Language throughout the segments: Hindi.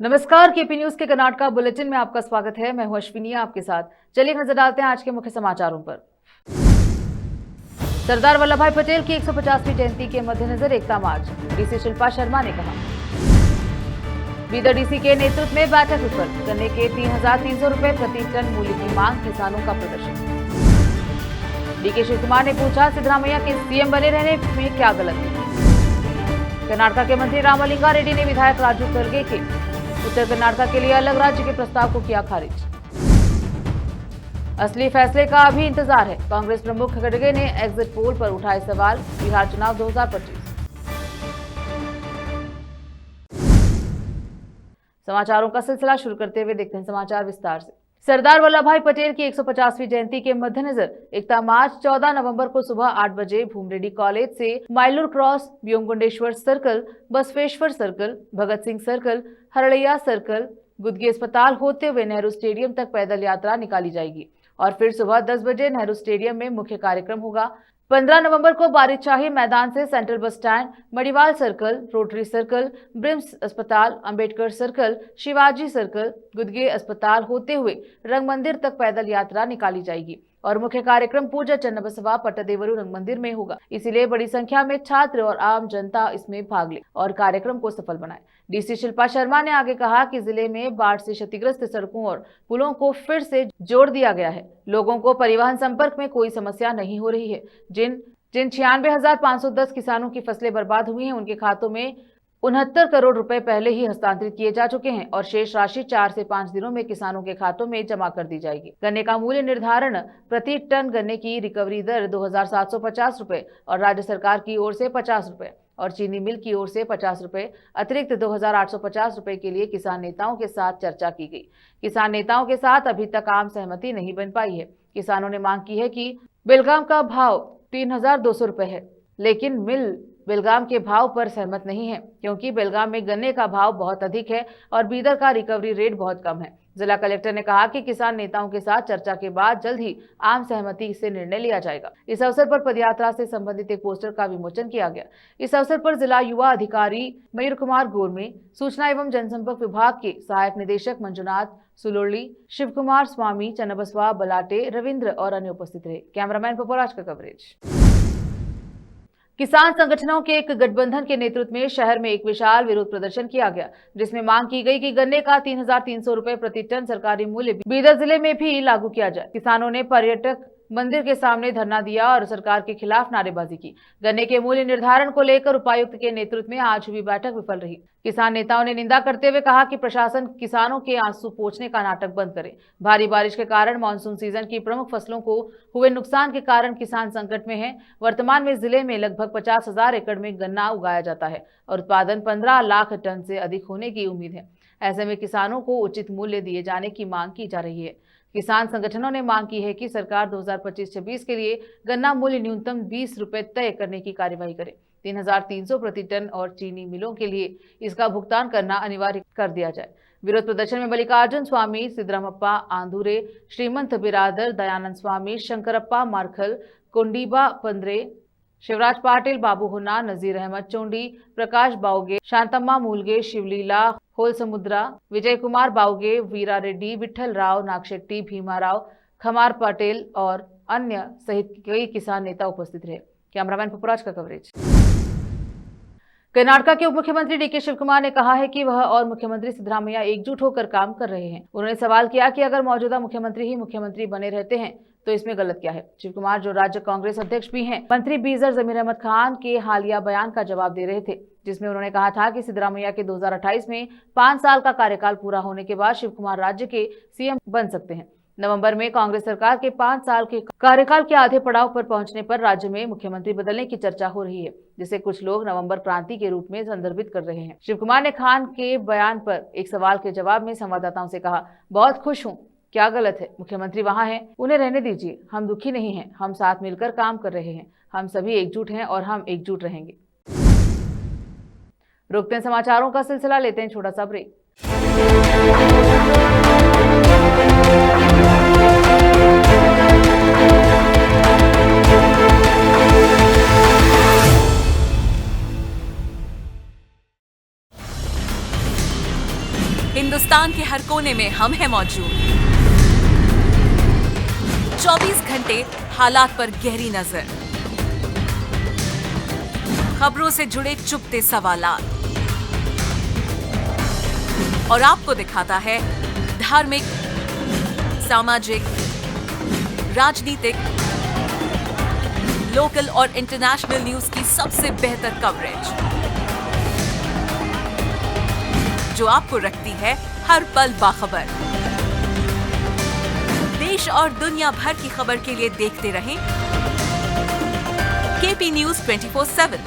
नमस्कार, केपी न्यूज के कर्नाटका बुलेटिन में आपका स्वागत है। मैं हूं अश्विनी आपके साथ। चलिए नजर डालते हैं आज के मुख्य समाचारों पर। सरदार वल्लभ भाई पटेल की 150वीं जयंती के मद्देनजर एकता मार्च, डीसी शिल्पा शर्मा ने कहा। बीदर डीसी के नेतृत्व में बैठक विफल, गन्ने के 3,300 रुपए प्रति टन मूल्य की मांग, किसानों का प्रदर्शन। डीके शिव कुमार ने पूछा, सिद्धरामैया के सीएम बने रहने में क्या गलती। कर्नाटका के मंत्री रामलिंगा रेड्डी ने विधायक राजू खरगे के उत्तर कर्नाटका के लिए अलग राज्य के प्रस्ताव को किया खारिज। असली फैसले का अभी इंतजार है, कांग्रेस प्रमुख खड़गे ने एग्जिट पोल पर उठाए सवाल। बिहार चुनाव 2025। समाचारों का सिलसिला शुरू करते हुए देखते हैं समाचार विस्तार से। सरदार वल्लभ भाई पटेल की 150वीं जयंती के मद्देनजर एकता मार्च 14 नवंबर को सुबह 8 बजे भूमरेड्डी कॉलेज से माइलूर cross, व्योमगुंडेश्वर circle, Basaveshwar circle, Bhagat Singh circle, हरड़ैया circle, गुदगी अस्पताल होते हुए नेहरू स्टेडियम तक पैदल यात्रा निकाली जाएगी और फिर सुबह 10 बजे नेहरू स्टेडियम में मुख्य कार्यक्रम होगा। 15 नवंबर को बारिशाही मैदान से central bus stand, Madiwala circle, rotary circle, BRIMS अस्पताल, अंबेडकर सर्कल, शिवाजी सर्कल, गुदगे अस्पताल होते हुए रंग मंदिर तक पैदल यात्रा निकाली जाएगी और मुख्य कार्यक्रम पूजा चन्नबसवा पट्टदेवरू रंग मंदिर में होगा। इसीलिए बड़ी संख्या में छात्र और आम जनता इसमें भाग ले और कार्यक्रम को सफल बनाए। डीसी शिल्पा शर्मा ने आगे कहा कि जिले में बाढ़ से क्षतिग्रस्त सड़कों और पुलों को फिर से जोड़ दिया गया है। लोगों को परिवहन संपर्क में कोई समस्या नहीं हो रही है। जिन 96,510 किसानों की फसलें बर्बाद हुई हैं, उनके खातों में 69 करोड़ रुपए पहले ही हस्तांतरित किए जा चुके हैं और शेष राशि 4 से 5 दिनों में किसानों के खातों में जमा कर दी जाएगी। गन्ने का मूल्य निर्धारण, प्रति टन गन्ने की रिकवरी दर 2,750 रुपए और राज्य सरकार की ओर से 50 रुपए और चीनी मिल की ओर से 50 रुपए अतिरिक्त 2,850 रुपए के लिए किसान नेताओं के साथ चर्चा की गई। किसान नेताओं के साथ अभी तक आम सहमति नहीं बन पाई है। किसानों ने मांग की है कि बेलगाम का भाव 3,200 रुपए है, लेकिन मिल बेलगाम के भाव पर सहमत नहीं है क्योंकि बेलगाम में गन्ने का भाव बहुत अधिक है और बीदर का रिकवरी रेट बहुत कम है। जिला कलेक्टर ने कहा कि किसान नेताओं के साथ चर्चा के बाद जल्द ही आम सहमति से निर्णय लिया जाएगा। इस अवसर पर पदयात्रा से संबंधित एक पोस्टर का विमोचन किया गया। इस अवसर पर जिला युवा अधिकारी मयूर कुमार गोरमे, सूचना एवं जनसंपर्क विभाग के सहायक निदेशक मंजुनाथ सुलोली, शिव कुमार स्वामी, चन्नबसवा बलाटे, रविंद्र और अन्य उपस्थित रहे। कैमरामैन पपोराज का कवरेज। किसान संगठनों के एक गठबंधन के नेतृत्व में शहर में एक विशाल विरोध प्रदर्शन किया गया, जिसमें मांग की गई कि गन्ने का 3,300 रुपए प्रति टन सरकारी मूल्य बीदर जिले में भी लागू किया जाए। किसानों ने पर्यटक मंदिर के सामने धरना दिया और सरकार के खिलाफ नारेबाजी की। गन्ने के मूल्य निर्धारण को लेकर उपायुक्त के नेतृत्व में आज हुई बैठक विफल रही। किसान नेताओं ने निंदा करते हुए कहा कि प्रशासन किसानों के आंसू पोंछने का नाटक बंद करे। भारी बारिश के कारण मानसून सीजन की प्रमुख फसलों को हुए नुकसान के कारण किसान संकट में है। वर्तमान में जिले में लगभग 50,000 एकड़ में गन्ना उगाया जाता है और उत्पादन 15 लाख टन से अधिक होने की उम्मीद है। ऐसे में किसानों को उचित मूल्य दिए जाने की मांग की जा रही है। किसान संगठनों ने मांग की है कि सरकार 2025-26 के लिए गन्ना मूल्य न्यूनतम 20 रुपए तय करने की कार्यवाही करे। 3,300 प्रति टन और चीनी मिलों के लिए इसका भुगतान करना अनिवार्य कर दिया जाए। विरोध प्रदर्शन में मल्लिकार्जुन स्वामी, सिद्धरामप्पा आंधुरे, श्रीमंत बिरादर, दयानंद स्वामी, शंकरप्पा मार्खल, कोंडीबा पंद्रे, शिवराज पाटिल, बाबू हुन्ना, नजीर अहमद चोंडी, प्रकाश बावगे, शांतम्मा मूलगे, शिवलीला होल समुद्रा, विजय कुमार बावगे, वीरा रेड्डी, विठल राव, नागशेट्टी, भीमाराव, खमार पटेल और अन्य सहित कई किसान नेता उपस्थित रहे। कैमरामैन पपुराज का कवरेज। कर्नाटका के उप मुख्यमंत्री डीके शिव कुमार ने कहा है कि वह और मुख्यमंत्री सिद्धरामैया एकजुट होकर काम कर रहे हैं। उन्होंने सवाल किया कि अगर मौजूदा मुख्यमंत्री ही मुख्यमंत्री बने रहते हैं तो इसमें गलत क्या है। शिव कुमार, जो राज्य कांग्रेस अध्यक्ष भी हैं, मंत्री बीजर जमीर अहमद खान के हालिया बयान का जवाब दे रहे थे, जिसमें उन्होंने कहा था कि सिद्धरामैया के 2028 में 5 साल का कार्यकाल पूरा होने के बाद शिव कुमार राज्य के सीएम बन सकते हैं। नवंबर में कांग्रेस सरकार के 5 साल के कार्यकाल के आधे पड़ाव पर पहुंचने पर राज्य में मुख्यमंत्री बदलने की चर्चा हो रही है, जिसे कुछ लोग नवंबर क्रांति के रूप में संदर्भित कर रहे हैं। शिव कुमार ने खान के बयान पर एक सवाल के जवाब में संवाददाताओं से कहा, बहुत खुश हूँ, क्या गलत है, मुख्यमंत्री वहां हैं, उन्हें रहने दीजिए, हम दुखी नहीं हैं, हम साथ मिलकर काम कर रहे हैं, हम सभी एकजुट हैं और हम एकजुट रहेंगे। रोकते हैं समाचारों का सिलसिला, लेते हैं छोटा सा ब्रेक। हिंदुस्तान के हर कोने में हम हैं मौजूद। 24 घंटे हालात पर गहरी नजर, खबरों से जुड़े चुपते सवालात और आपको दिखाता है धार्मिक, सामाजिक, राजनीतिक, लोकल और इंटरनेशनल न्यूज की सबसे बेहतर कवरेज, जो आपको रखती है हर पल बाखबर। देश और दुनिया भर की खबर के लिए देखते रहें KP news 24/7।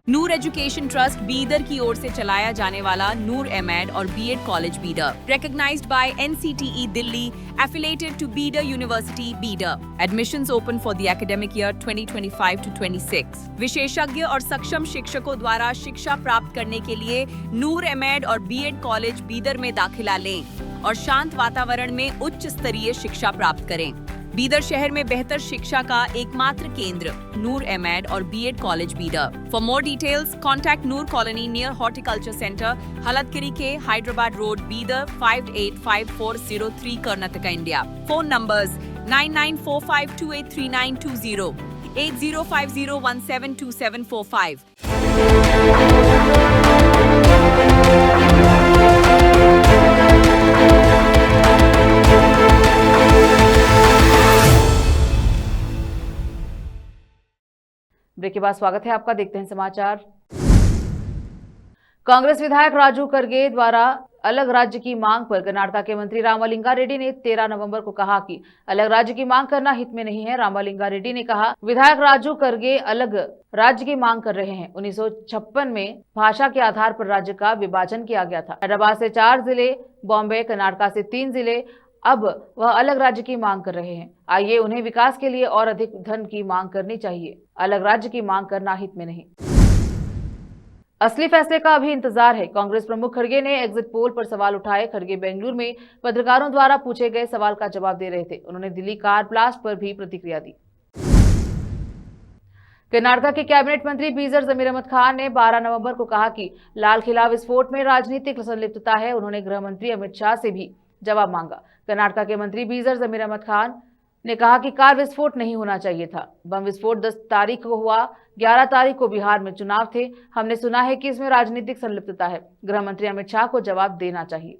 Noor education trust Bidar की ओर से चलाया जाने वाला नूर एमएड और BEd college Bidar, recognized by NCTE Delhi, affiliated to Bidar University, Bidar. Admissions open for the academic year 2025 to 26. विशेषज्ञ और सक्षम शिक्षकों द्वारा शिक्षा प्राप्त करने के लिए नूर एमएड और बीएड कॉलेज बीदर में दाखिला लें और शांत वातावरण में उच्च स्तरीय शिक्षा प्राप्त करें। बीदर शहर में बेहतर शिक्षा का एकमात्र केंद्र नूर एमएड और BEd college Bidar. For more details contact Noor colony near horticulture centre, Haladgiri के Hyderabad road, Bidar 585403 Karnataka, India. Phone numbers 9945283920, 8050172745। Break के बाद स्वागत है आपका। देखते हैं समाचार। कांग्रेस विधायक राजू करगे द्वारा अलग राज्य की मांग पर कर्नाटक के मंत्री रामलिंगा रेड्डी ने 13 नवंबर को कहा कि अलग राज्य की मांग करना हित में नहीं है। रामलिंगा रेड्डी ने कहा, विधायक राजू करगे अलग राज्य की मांग कर रहे हैं। 1956 में भाषा के आधार पर राज्य का विभाजन किया गया था। हैदराबाद से 4 जिले, बॉम्बे, कर्नाटक से 3 जिले, अब वह अलग राज्य की मांग कर रहे हैं। आइए उन्हें विकास के लिए और अधिक धन की मांग करनी चाहिए, अलग राज्य की मांग करना हित में नहीं। असली फैसले का अभी इंतजार है। कांग्रेस प्रमुख खड़गे ने एग्जिट पोल पर सवाल उठाए। खड़गे बेंगलुरु में पत्रकारों द्वारा पूछे गए सवाल का जवाब दे रहे थे। उन्होंने दिल्ली कार ब्लास्ट पर भी प्रतिक्रिया दी। कर्नाटक के कैबिनेट मंत्री बीजर जमीर अहमद खान ने 12 नवंबर को कहा कि लाल किला विस्फोट में राजनीतिक संलिप्तता है। उन्होंने गृह मंत्री अमित शाह से भी जवाब मांगा। कर्नाटक के मंत्री बीजर जमीर अहमद खान ने कहा कि कार विस्फोट नहीं होना चाहिए था। बम विस्फोट 10 तारीख को हुआ। 11 तारीख को बिहार में चुनाव थे। हमने सुना है कि इसमें राजनीतिक संलिप्तता है। गृह मंत्री अमित शाह को जवाब देना चाहिए।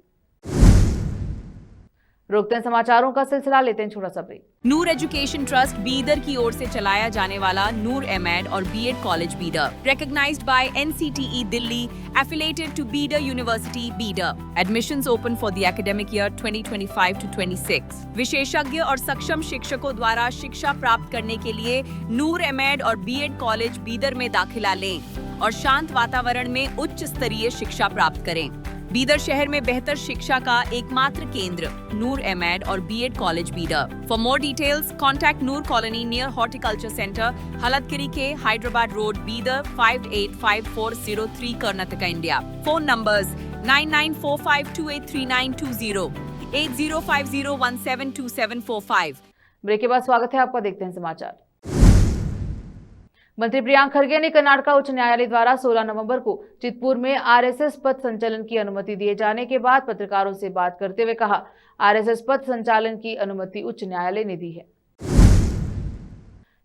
रोकते हैं समाचारों का सिलसिला, लेते हैं छोटा सा break. Noor education trust Bidar की ओर से चलाया जाने वाला नूर एमएड और BEd college Bidar, recognized by NCTE Delhi, affiliated to Bidar University, Bidar. Admissions open for the academic year 2025 to 26. विशेषज्ञ और सक्षम शिक्षकों द्वारा शिक्षा प्राप्त करने के लिए नूर एमएड और बीएड कॉलेज बीदर में दाखिला लें और शांत वातावरण में उच्च स्तरीय शिक्षा प्राप्त करें। बीदर शहर में बेहतर शिक्षा का एकमात्र केंद्र नूर एमएड और BEd college Bidar. For more details contact Noor colony near horticulture centre, Haladgiri के Hyderabad road, Bidar 585403 Karnataka, India. Phone numbers 9945283920, 8050172745। Break के बाद स्वागत है आपका। देखते हैं समाचार। मंत्री प्रियांक खड़गे ने कर्नाटक उच्च न्यायालय द्वारा 16 नवंबर को चितपुर में आरएसएस पथ संचालन की अनुमति दिए जाने के बाद पत्रकारों से बात करते हुए कहा, आरएसएस पथ संचालन की अनुमति उच्च न्यायालय ने दी है।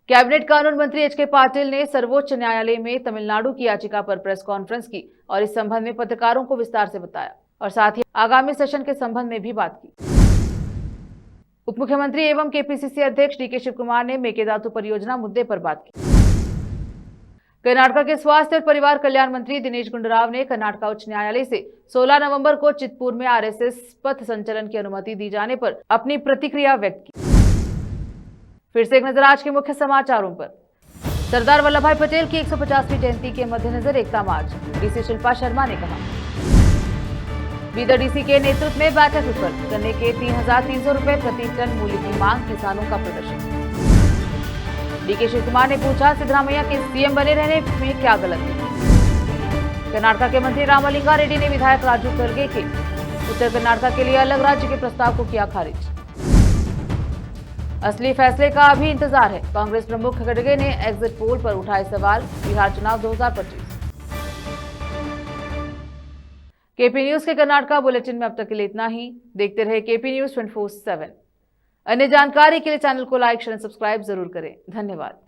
कैबिनेट कानून मंत्री एच के पाटिल ने सर्वोच्च न्यायालय में तमिलनाडु की याचिका पर प्रेस कॉन्फ्रेंस की और इस संबंध में पत्रकारों को विस्तार से बताया और साथ ही आगामी सेशन के संबंध में भी बात की। उप मुख्यमंत्री एवं केपीसीसी अध्यक्ष डीके शिव कुमार ने मेकेदातु परियोजना मुद्दे पर बात की। कर्नाटक के स्वास्थ्य और परिवार कल्याण मंत्री दिनेश गुंडूराव ने कर्नाटक उच्च न्यायालय से 16 नवंबर को चितपुर में आरएसएस पथ संचालन की अनुमति दी जाने पर अपनी प्रतिक्रिया व्यक्त की। फिर से एक नजर आज के मुख्य समाचारों पर। सरदार वल्लभ भाई पटेल की 150वीं जयंती के मद्देनजर एकता मार्च, डीसी शिल्पा शर्मा ने कहा। बीदर डीसी के नेतृत्व में बैठक विफल, गन्ने के 3,300 रुपए प्रति टन मूल्य की मांग, किसानों का प्रदर्शन। डीके शिव कुमार ने पूछा, सिद्धरामैया के सीएम बने रहने में क्या गलत है। कर्नाटक के मंत्री रामलिंगा रेड्डी ने विधायक राजू करगे के उत्तर कर्नाटक के लिए अलग राज्य के प्रस्ताव को किया खारिज। असली फैसले का अभी इंतजार है। कांग्रेस प्रमुख खड़गे ने एग्जिट पोल पर उठाए सवाल, बिहार चुनाव 2025। केपी न्यूज के कर्नाटका बुलेटिन में अब तक के लिए इतना ही। देखते रहे केपी न्यूज 24/7। अन्य जानकारी के लिए चैनल को लाइक शेयर सब्सक्राइब जरूर करें। धन्यवाद।